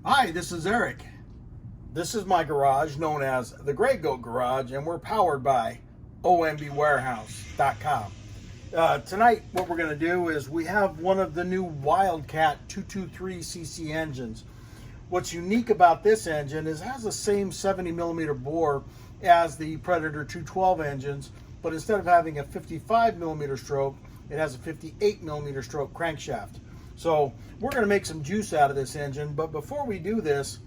Hi, this is Eric. This is my garage known as the Gray Goat Garage, and we're powered by ombwarehouse.com. Tonight, what we're going to do is we have one of the new WildCat 223cc engines. What's unique about this engine is it has the same 70 millimeter bore as the Predator 212 engines, but instead of having a 55 millimeter stroke, it has a 58 millimeter stroke crankshaft. So we're going to make some juice out of this engine, but before we do this,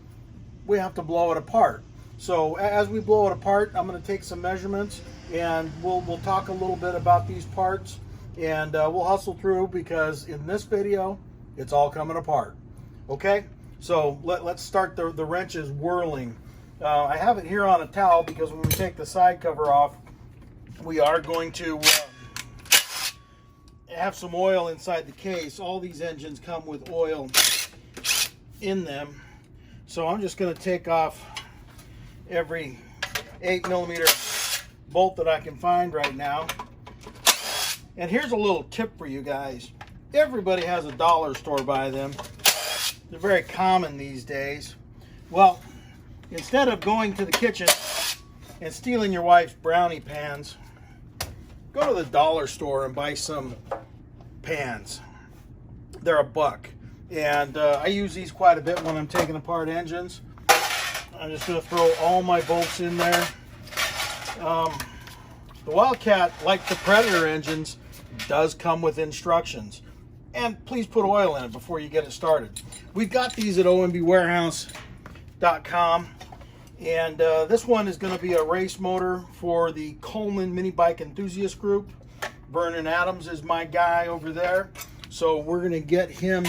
we have to blow it apart. So as we blow it apart, I'm going to take some measurements, and we'll talk a little bit about these parts, and we'll hustle through, because in this video, it's all coming apart. Okay, so let's start the wrenches whirling. I have it here on a towel because when we take the side cover off, we are going to have some oil inside the case. All these engines come with oil in them. So I'm just going to take off every 8 millimeter bolt that I can find right now. And here's a little tip for you guys. Everybody has a dollar store by them. They're very common these days. Well, instead of going to the kitchen and stealing your wife's brownie pans, go to the dollar store and buy some pans. They're $1, and I use these quite a bit when I'm taking apart engines. I'm just going to throw all my bolts in there. The WildCat, like the Predator engines, does come with instructions, and please put oil in it before you get it started. We've got these at ombwarehouse.com. And this one is going to be a race motor for the Coleman Mini Bike Enthusiast Group. Vernon Adams is my guy over there. So we're going to get him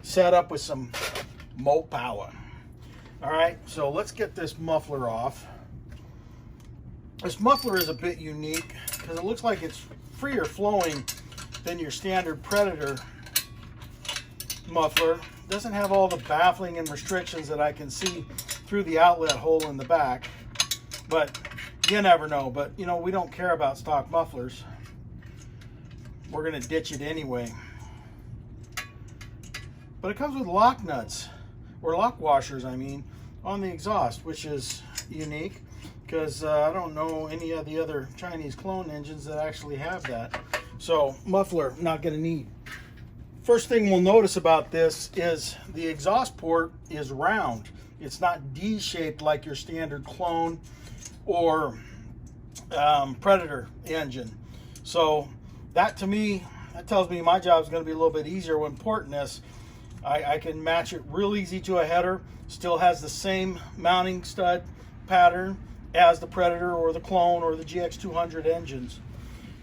set up with some Pow'Ah. All right, so let's get this muffler off. This muffler is a bit unique because it looks like it's freer flowing than your standard Predator muffler. It doesn't have all the baffling and restrictions that I can see through the outlet hole in the back, but you never know. But you know, we don't care about stock mufflers. We're going to ditch it anyway. But it comes with lock nuts, or lock washers, I mean, on the exhaust, which is unique because I don't know any of the other Chinese clone engines that actually have that. So muffler, not going to need. First thing we'll notice about this is the exhaust port is round. It's not D-shaped like your standard clone or Predator engine. So that, to me, that tells me my job is going to be a little bit easier when porting this. I can match it real easy to a header. Still has the same mounting stud pattern as the Predator or the clone or the GX200 engines.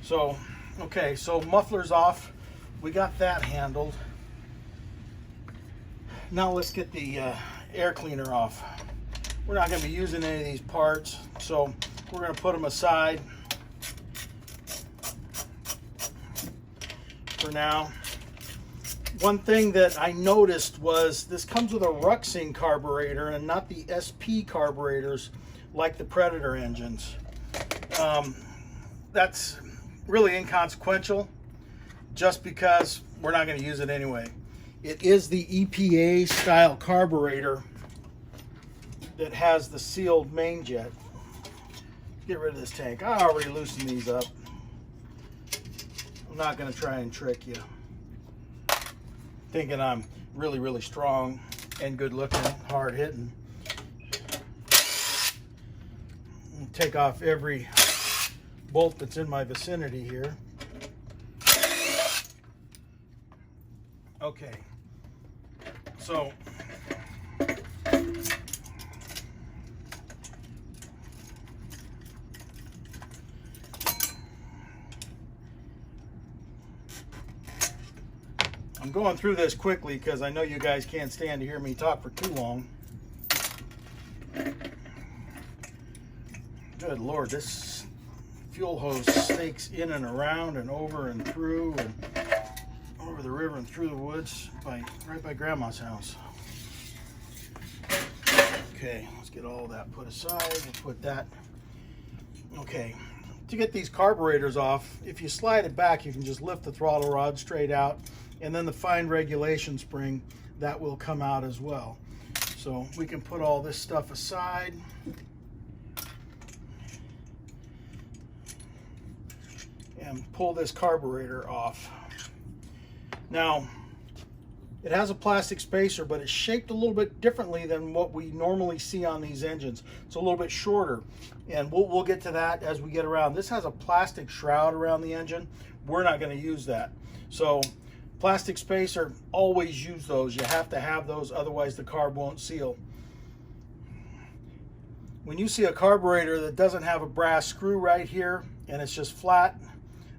So, okay, so muffler's off. We got that handled. Now let's get the air cleaner off. We're not going to be using any of these parts, so we're going to put them aside for now. One thing that I noticed was this comes with a Ruxing carburetor and not the SP carburetors like the Predator engines. That's really inconsequential just because we're not going to use it anyway. It is the EPA style carburetor that has the sealed main jet. Get rid of this tank. I already loosened these up. I'm not going to try and trick you, thinking I'm really, really strong and good looking, hard hitting. Take off every bolt that's in my vicinity here. Okay, so I'm going through this quickly because I know you guys can't stand to hear me talk for too long. Good Lord, this fuel hose snakes in and around and over and through and over the river and through the woods right by Grandma's house. Okay, let's get all that put aside. We'll put that. Okay, to get these carburetors off, if you slide it back, you can just lift the throttle rod straight out, and then the fine regulation spring, that will come out as well. So we can put all this stuff aside. And pull this carburetor off. Now, it has a plastic spacer, but it's shaped a little bit differently than what we normally see on these engines. It's a little bit shorter, and we'll get to that as we get around. This has a plastic shroud around the engine. We're not going to use that. So plastic spacer, always use those. You have to have those, otherwise the carb won't seal. When you see a carburetor that doesn't have a brass screw right here and it's just flat,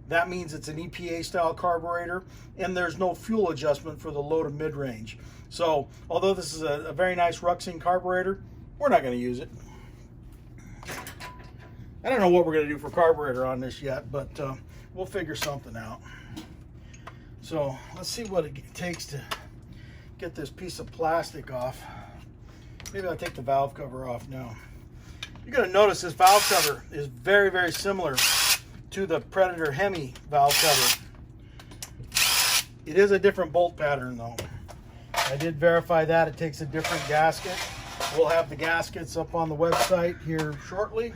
that means it's an EPA style carburetor, and there's no fuel adjustment for the low to mid range. So although this is a very nice Ruxin carburetor, we're not going to use it. I don't know what we're going to do for carburetor on this yet, but we'll figure something out. So let's see what it takes to get this piece of plastic off. Maybe I'll take the valve cover off now. You're going to notice this valve cover is very, very similar to the Predator Hemi valve cover. It is a different bolt pattern though. I did verify that. It takes a different gasket. We'll have the gaskets up on the website here shortly.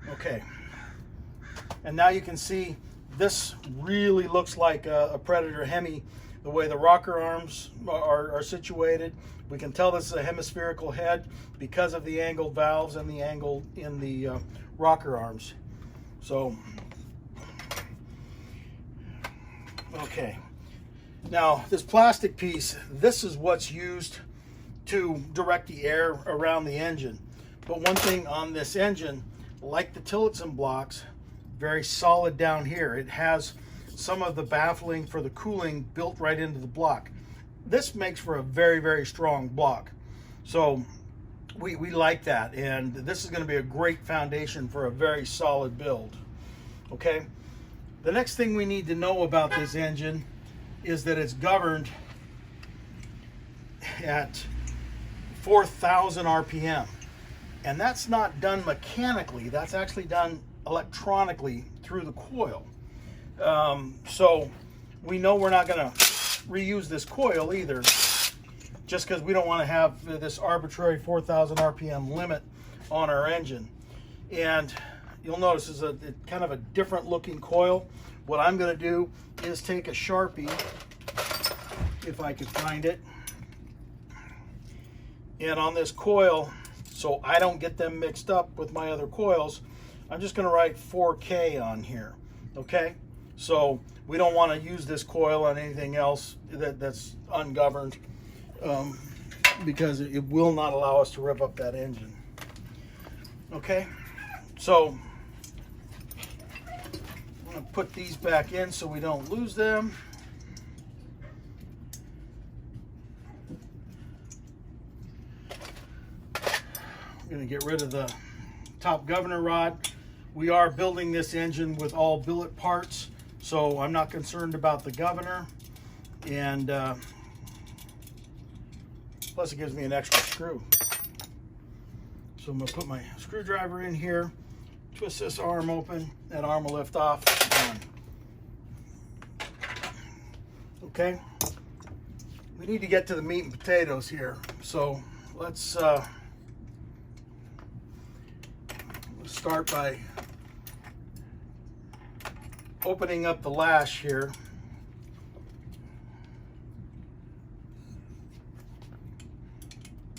Okay. And now you can see this really looks like a Predator Hemi, the way the rocker arms are situated. We can tell this is a hemispherical head because of the angled valves and the angle in the rocker arms. So, okay. Now, this plastic piece, this is what's used to direct the air around the engine. But one thing on this engine, like the Tillotson blocks, very solid down here. It has some of the baffling for the cooling built right into the block. This makes for a very, very strong block. So we like that, and this is going to be a great foundation for a very solid build. Okay, the next thing we need to know about this engine is that it's governed at 4,000 RPM, and that's not done mechanically. That's actually done electronically through the coil. So we know we're not going to reuse this coil either, just because we don't want to have this arbitrary 4,000 RPM limit on our engine. And you'll notice it's a kind of a different looking coil. What I'm going to do is take a Sharpie, if I could find it, and on this coil, so I don't get them mixed up with my other coils, I'm just going to write 4K on here. Okay, so we don't want to use this coil on anything else that's ungoverned, because it will not allow us to rev up that engine. Okay, so I'm going to put these back in so we don't lose them. I'm going to get rid of the top governor rod. We are building this engine with all billet parts, so I'm not concerned about the governor, and plus it gives me an extra screw. So I'm going to put my screwdriver in here, twist this arm open, that arm will lift off, done. Okay, we need to get to the meat and potatoes here, so let's start by opening up the lash here.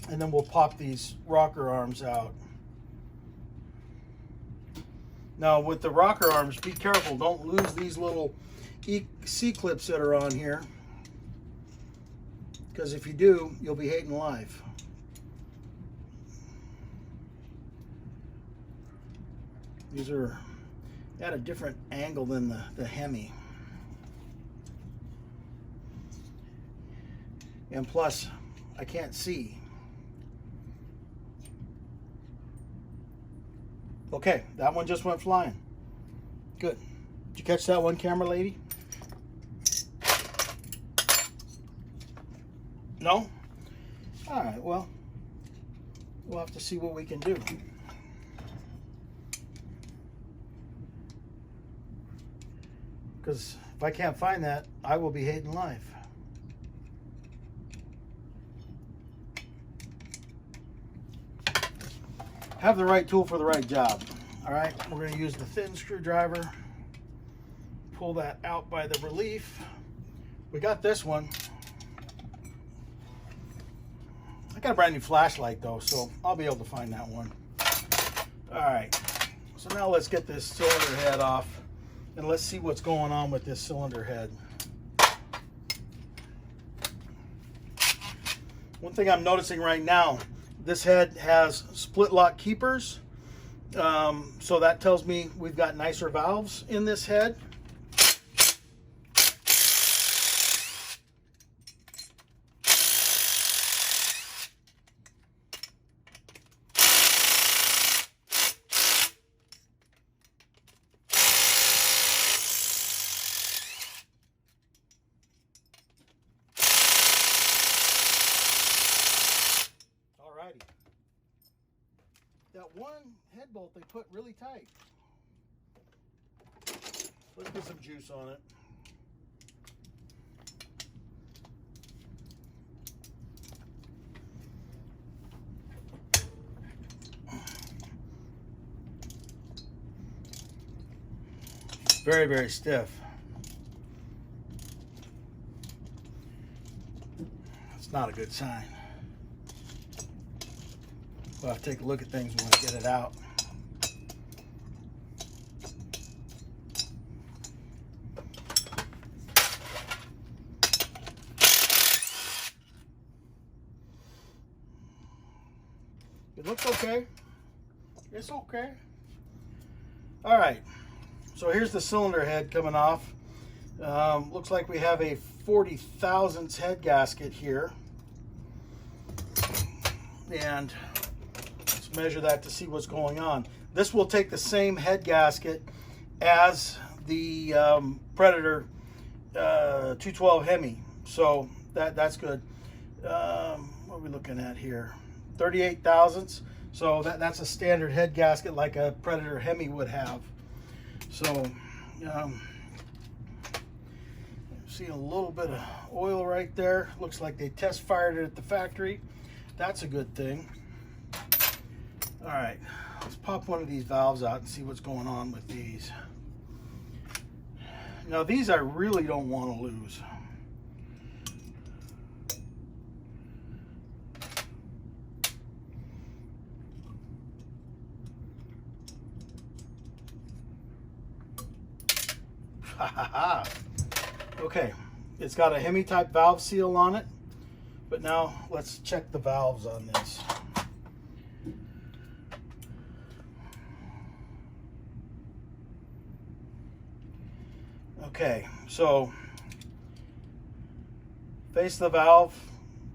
And then we'll pop these rocker arms out. Now with the rocker arms, be careful, don't lose these little C-clips that are on here, because if you do, you'll be hating life. These are at a different angle than the Hemi. And plus, I can't see. Okay, that one just went flying. Good. Did you catch that one, camera lady? No? All right, well, we'll have to see what we can do. Because if I can't find that, I will be hating life. have the right tool for the right job. All right, we're going to use the thin screwdriver. Pull that out by the relief. We got this one. I got a brand new flashlight though, so I'll be able to find that one. All right, so now let's get this cylinder head off and let's see what's going on with this cylinder head. One thing I'm noticing right now, this head has split lock keepers. So that tells me we've got nicer valves in this head. That one head bolt they put really tight. Let's put some juice on it. Very, very stiff. That's not a good sign. We'll have to take a look at things when we get it out. It looks okay. It's okay. All right. So here's the cylinder head coming off. Looks like we have a 40 thousandths head gasket here. And let's measure that to see what's going on. This will take the same head gasket as the Predator 212 Hemi. So that's good. What are we looking at here? 38 thousandths. So that's a standard head gasket like a Predator Hemi would have. So see a little bit of oil right there. Looks like they test fired it at the factory. That's a good thing. All right, let's pop one of these valves out and see what's going on with these. Now these I really don't want to lose. Okay, it's got a Hemi type valve seal on it, but now let's check the valves on this. Okay, so face of the valve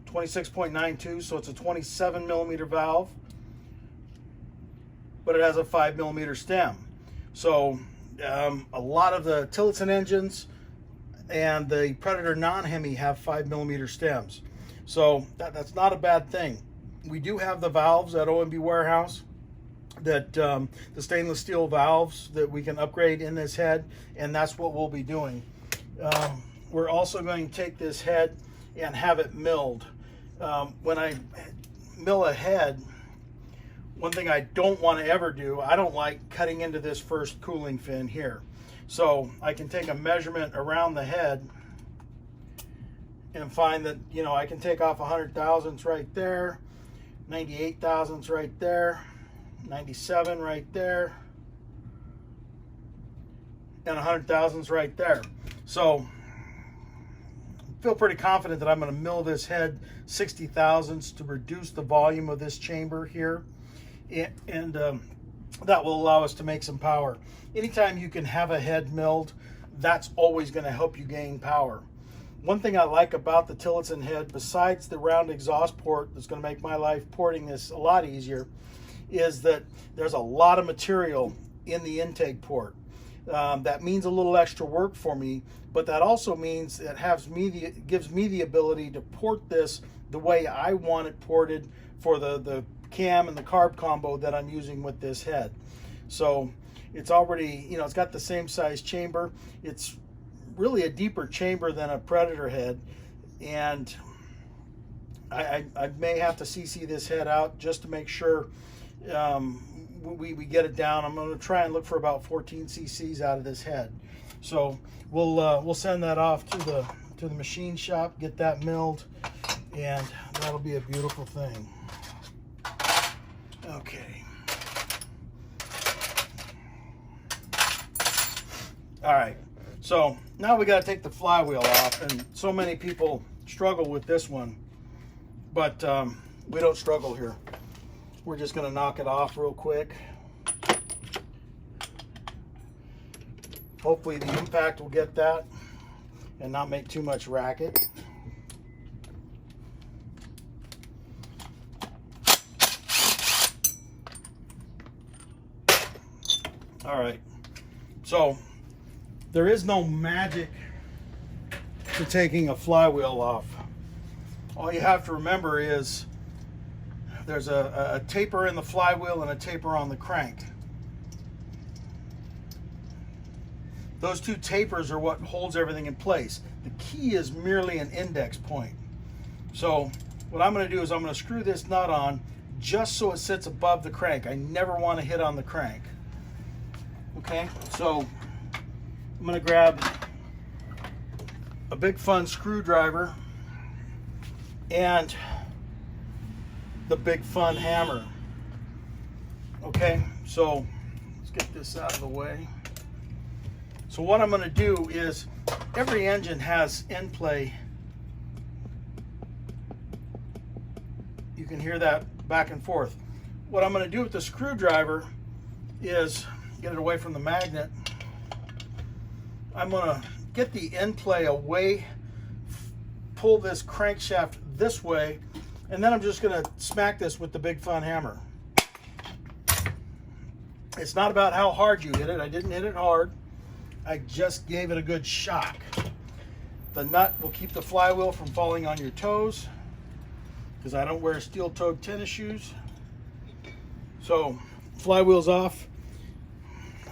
26.92, so it's a 27 millimeter valve, but it has a 5 millimeter stem. So a lot of the Tillotson engines and the Predator non-Hemi have 5 millimeter stems. So that's not a bad thing. We do have the valves at OMB Warehouse, that the stainless steel valves that we can upgrade in this head, and that's what we'll be doing. We're also going to take this head and have it milled. When I mill a head, one thing I don't want to ever do, I don't like cutting into this first cooling fin here. So I can take a measurement around the head and find that, you know, I can take off 100 thousandths right there, 98 thousandths right there, 97 right there, and 100 thousandths right there. So I feel pretty confident that I'm going to mill this head 60 thousandths to reduce the volume of this chamber here, and that will allow us to make some power. Anytime you can have a head milled, that's always going to help you gain power. One thing I like about the Tillotson head, besides the round exhaust port that's going to make my life porting this a lot easier, is that there's a lot of material in the intake port. That means a little extra work for me, but that also means it gives me the ability to port this the way I want it ported for the cam and the carb combo that I'm using with this head. So it's already, you know, it's got the same size chamber. It's really a deeper chamber than a Predator head, and I may have to CC this head out just to make sure we get it down. I'm going to try and look for about 14 cc's out of this head. So we'll send that off to the machine shop, get that milled, and that'll be a beautiful thing. Okay. All right. So now we got to take the flywheel off, and so many people struggle with this one, but we don't struggle here. We're just going to knock it off real quick. Hopefully the impact will get that and not make too much racket. All right, so there is no magic to taking a flywheel off. All you have to remember is there's a taper in the flywheel and a taper on the crank. Those two tapers are what holds everything in place. The key is merely an index point. So what I'm going to do is I'm going to screw this nut on just so it sits above the crank. I never want to hit on the crank. Okay, so I'm going to grab a big fun screwdriver and the big fun hammer. Okay, so let's get this out of the way. So what I'm going to do is, every engine has end play. You can hear that back and forth. What I'm going to do with the screwdriver is get it away from the magnet. I'm going to get the end play away, pull this crankshaft this way, and then I'm just going to smack this with the big fun hammer. It's not about how hard you hit it. I didn't hit it hard. I just gave it a good shock. The nut will keep the flywheel from falling on your toes, because I don't wear steel-toed tennis shoes. So flywheel's off.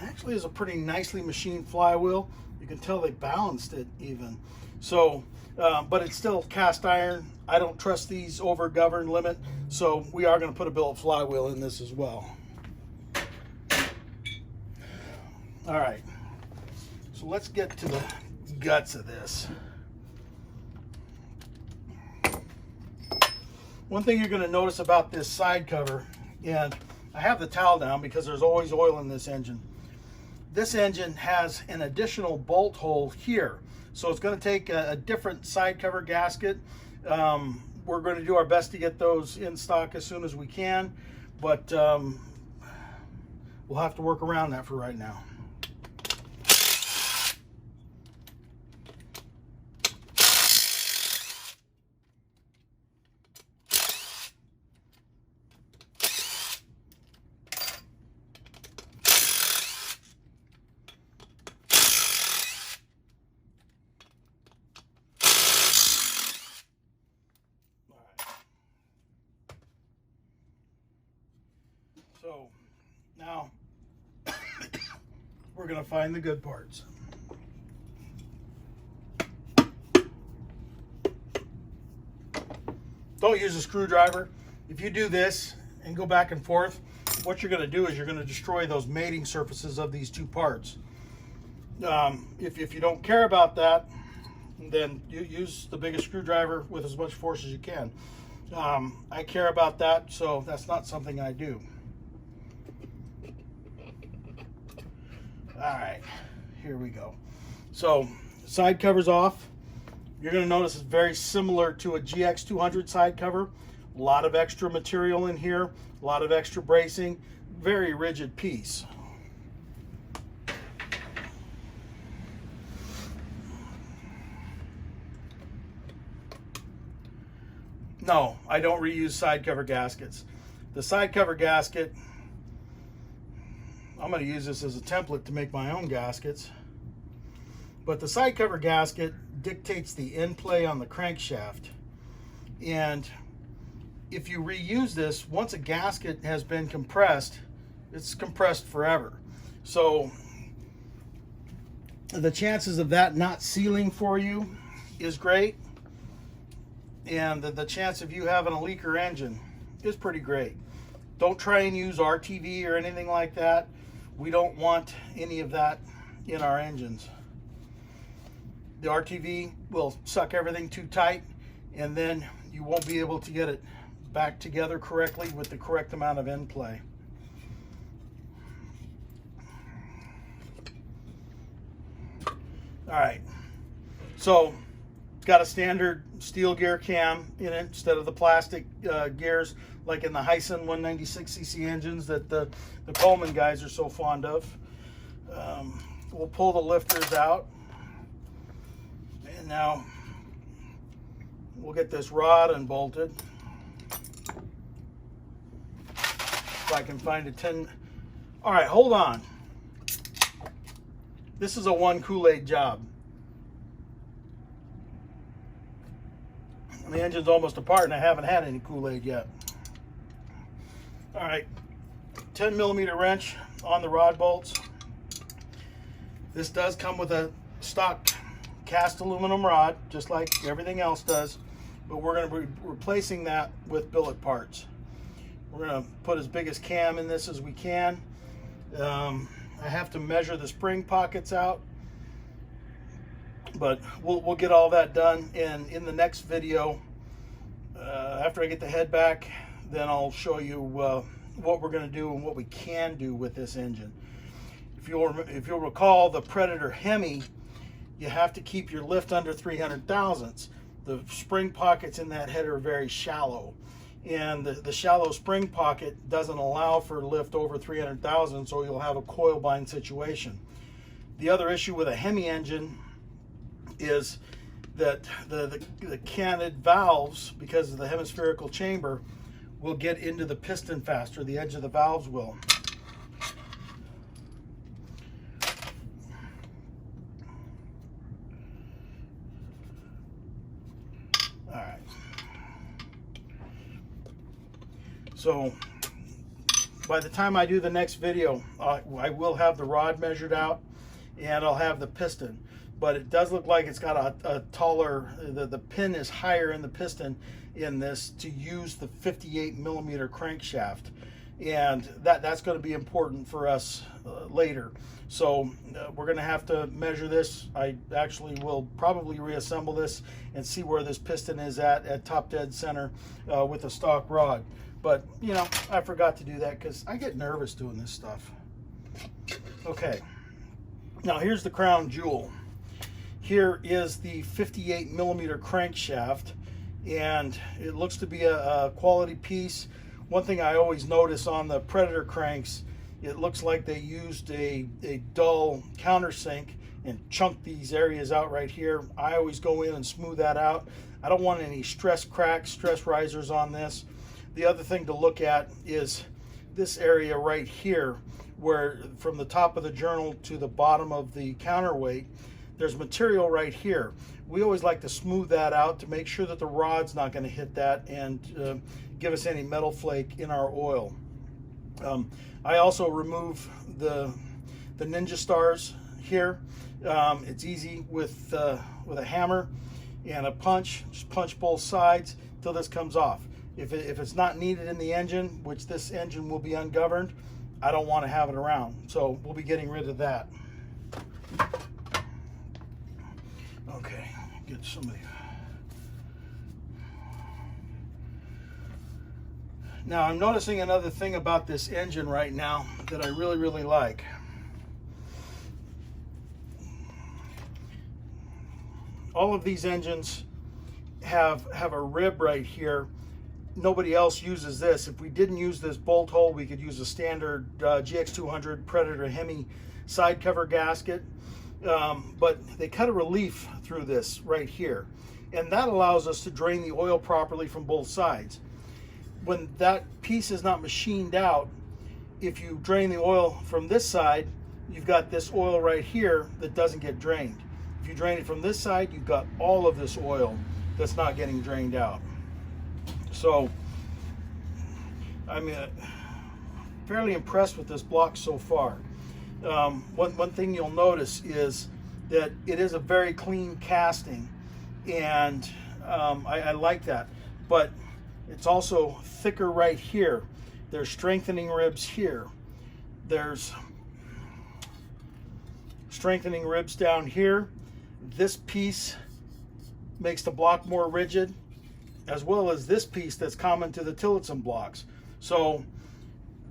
Actually, is a pretty nicely machined flywheel. You can tell they balanced it even. So, but it's still cast iron. I don't trust these over govern limit, so we are going to put a billet flywheel in this as well. All right. So let's get to the guts of this. One thing you're going to notice about this side cover, and I have the towel down because there's always oil in this engine. This engine has an additional bolt hole here. So it's going to take a different side cover gasket. We're going to do our best to get those in stock as soon as we can, but we'll have to work around that for right now. So now we're going to find the good parts. Don't use a screwdriver. If you do this and go back and forth, what you're going to do is you're going to destroy those mating surfaces of these two parts. If you don't care about that, then you use the biggest screwdriver with as much force as you can. I care about that, so that's not something I do. All right, here we go. So side cover's off. You're going to notice it's very similar to a GX200 side cover. A lot of extra material in here, a lot of extra bracing, very rigid piece. No, I don't reuse side cover gaskets. The side cover gasket, I'm going to use this as a template to make my own gaskets. But the side cover gasket dictates the end play on the crankshaft. And if you reuse this, once a gasket has been compressed, it's compressed forever. So the chances of that not sealing for you is great. And the chance of you having a leaker engine is pretty great. Don't try and use RTV or anything like that. We don't want any of that in our engines. The RTV will suck everything too tight, and then you won't be able to get it back together correctly with the correct amount of end play. All right, so it's got a standard steel gear cam in it instead of the plastic gears like in the Hyson 196cc engines that the Coleman guys are so fond of. We'll pull the lifters out, and now we'll get this rod unbolted. If I can find a 10. All right, hold on. This is a one Kool-Aid job. The engine's almost apart and I haven't had any Kool-Aid yet. All right, 10 millimeter wrench on the rod bolts. This does come with a stock cast aluminum rod, just like everything else does, but we're going to be replacing that with billet parts. We're going to put as big a cam in this as we can. I have to measure the spring pockets out, but we'll get all that done. And in the next video, after I get the head back, then I'll show you what we're going to do and what we can do with this engine. If you'll recall, the Predator Hemi, you have to keep your lift under 300 thousandths. The spring pockets in that head are very shallow, and the shallow spring pocket doesn't allow for lift over 300 thousandths, so you'll have a coil bind situation. The other issue with a Hemi engine is that the canted valves, because of the hemispherical chamber, will get into the piston faster. The edge of the valves will. All right. So by the time I do the next video, I will have the rod measured out and I'll have the piston. But it does look like it's got a taller, the pin is higher in the piston in this to use the 58 millimeter crankshaft. And that's going to be important for us later. So we're going to have to measure this. I actually will probably reassemble this and see where this piston is at top dead center with a stock rod. But, you know, I forgot to do that because I get nervous doing this stuff. Okay, now here's the crown jewel. Here is the 58 millimeter crankshaft, and it looks to be a quality piece. One thing I always notice on the Predator cranks, it looks like they used a dull countersink and chunked these areas out right here. I always go in and smooth that out. I don't want any stress cracks, stress risers on this. The other thing to look at is this area right here, where from the top of the journal to the bottom of the counterweight, there's material right here. We always like to smooth that out to make sure that the rod's not going to hit that and give us any metal flake in our oil. I also remove the Ninja Stars here. It's easy with a hammer and a punch. Just punch both sides till this comes off. If it's not needed in the engine, which this engine will be ungoverned, I don't want to have it around. So we'll be getting rid of that. Okay, get some of these. Now I'm noticing another thing about this engine right now that I really like. All of these engines have a rib right here. Nobody else uses this. If we didn't use this bolt hole, we could use a standard GX200 Predator Hemi side cover gasket. But they cut a relief through this right here, and that allows us to drain the oil properly from both sides. When that piece is not machined out, if you drain the oil from this side, you've got this oil right here that doesn't get drained. If you drain it from this side, you've got all of this oil that's not getting drained out. So I'm fairly impressed with this block so far. One thing you'll notice is that it is a very clean casting, and I like that, but it's also thicker right here. There's strengthening ribs here. There's strengthening ribs down here. This piece makes the block more rigid, as well as this piece that's common to the Tillotson blocks. So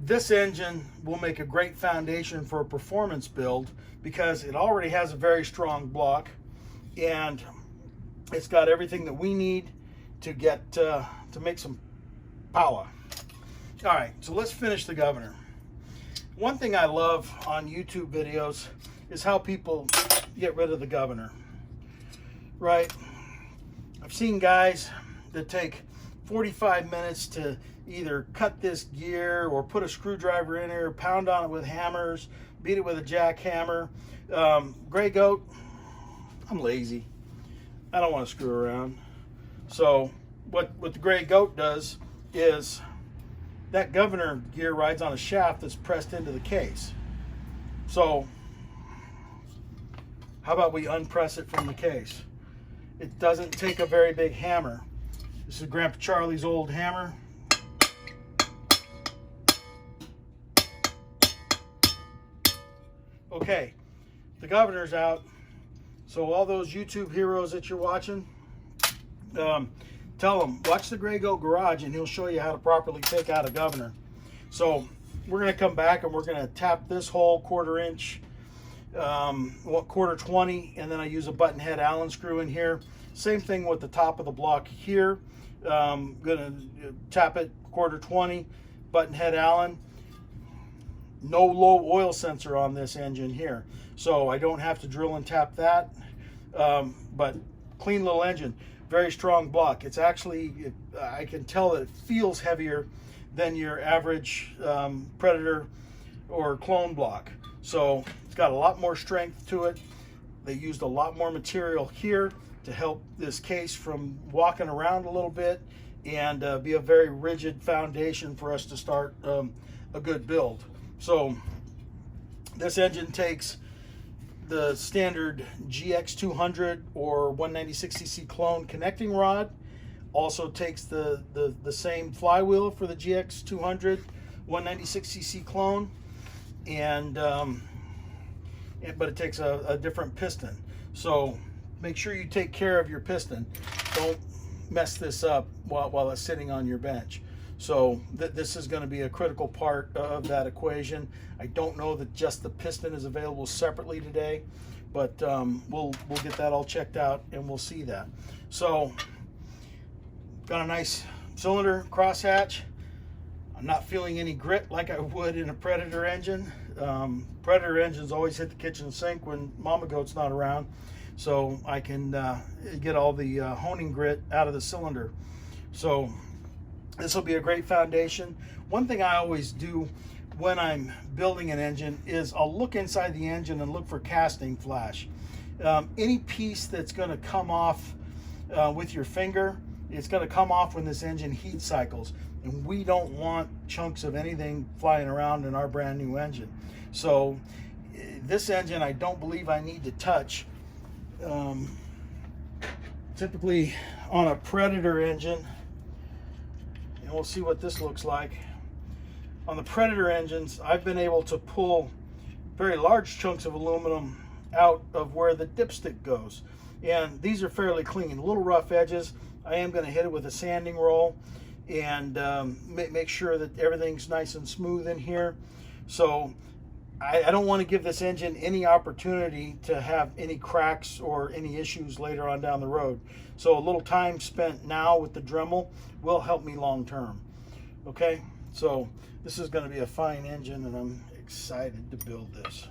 this engine will make a great foundation for a performance build because it already has a very strong block and it's got everything that we need to get to make some Pow'Ah. All right, so let's finish the governor. One thing I love on YouTube videos is how people get rid of the governor, right? I've seen guys that take 45 minutes to either cut this gear or put a screwdriver in here, pound on it with hammers, beat it with a jackhammer. Gray Goat, I'm lazy. I don't want to screw around. So what the Gray Goat does is that governor gear rides on a shaft that's pressed into the case. So how about we unpress it from the case? It doesn't take a very big hammer. This is Grandpa Charlie's old hammer. Okay, the governor's out. So all those YouTube heroes that you're watching, tell them, watch the Gray Goat Garage and he'll show you how to properly take out a governor. So we're gonna come back and we're gonna tap this hole 1/4 inch, 1/4 20, and then I use a button head Allen screw in here. Same thing with the top of the block here. Gonna tap it 1/4 20, button head Allen. No low oil sensor on this engine here, so I don't have to drill and tap that. But clean little engine, very strong block. It's actually, I can tell that it feels heavier than your average Predator or clone block. So it's got a lot more strength to it. They used a lot more material here to help this case from walking around a little bit and be a very rigid foundation for us to start a good build. So this engine takes the standard GX200 or 196cc clone connecting rod, also takes the same flywheel for the GX200 196cc clone, and but it takes a different piston. So make sure you take care of your piston. Don't mess this up while it's sitting on your bench. So this is going to be a critical part of that equation. I don't know that just the piston is available separately today, but we'll get that all checked out and we'll see that. So got a nice cylinder crosshatch. I'm not feeling any grit like I would in a Predator engine. Predator engines always hit the kitchen sink when Mama Goat's not around, so I can get all the honing grit out of the cylinder. So this will be a great foundation. One thing I always do when I'm building an engine is I'll look inside the engine and look for casting flash. Any piece that's going to come off with your finger, it's going to come off when this engine heat cycles. And we don't want chunks of anything flying around in our brand new engine. So this engine, I don't believe I need to touch. Typically on a Predator engine, and we'll see what this looks like. On the Predator engines, I've been able to pull very large chunks of aluminum out of where the dipstick goes. And these are fairly clean, little rough edges. I am going to hit it with a sanding roll and make sure that everything's nice and smooth in here. So I don't want to give this engine any opportunity to have any cracks or any issues later on down the road. So a little time spent now with the Dremel will help me long term. Okay, so this is going to be a fine engine and I'm excited to build this.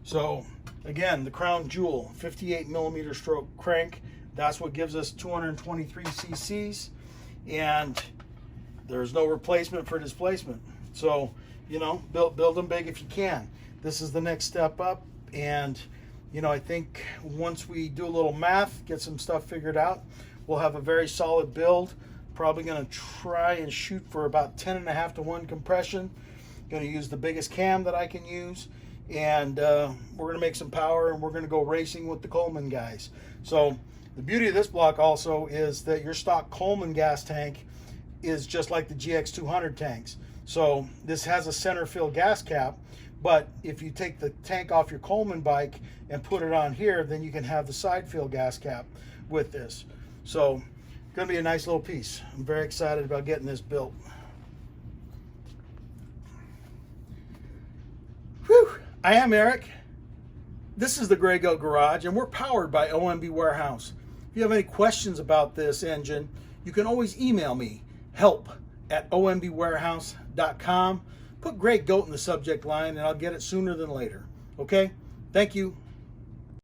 So again, the crown jewel, 58mm stroke crank. That's what gives us 223 cc's, and there's no replacement for displacement. So, you know, build them big if you can. This is the next step up, and you know, I think once we do a little math, get some stuff figured out, we'll have a very solid build. Probably going to try and shoot for about 10.5 to 1 compression. Going to use the biggest cam that I can use, and we're going to make some power, and we're going to go racing with the Coleman guys. So the beauty of this block also is that your stock Coleman gas tank is just like the GX200 tanks. So this has a center fill gas cap, but if you take the tank off your Coleman bike and put it on here, then you can have the side fill gas cap with this. So gonna be a nice little piece. I'm very excited about getting this built. Whew. I am Eric. This is the Gray Goat Garage, and we're powered by OMB Warehouse. If you have any questions about this engine, you can always email me, help@ombwarehouse.com. Put Gray Goat in the subject line, and I'll get it sooner than later. Okay? Thank you.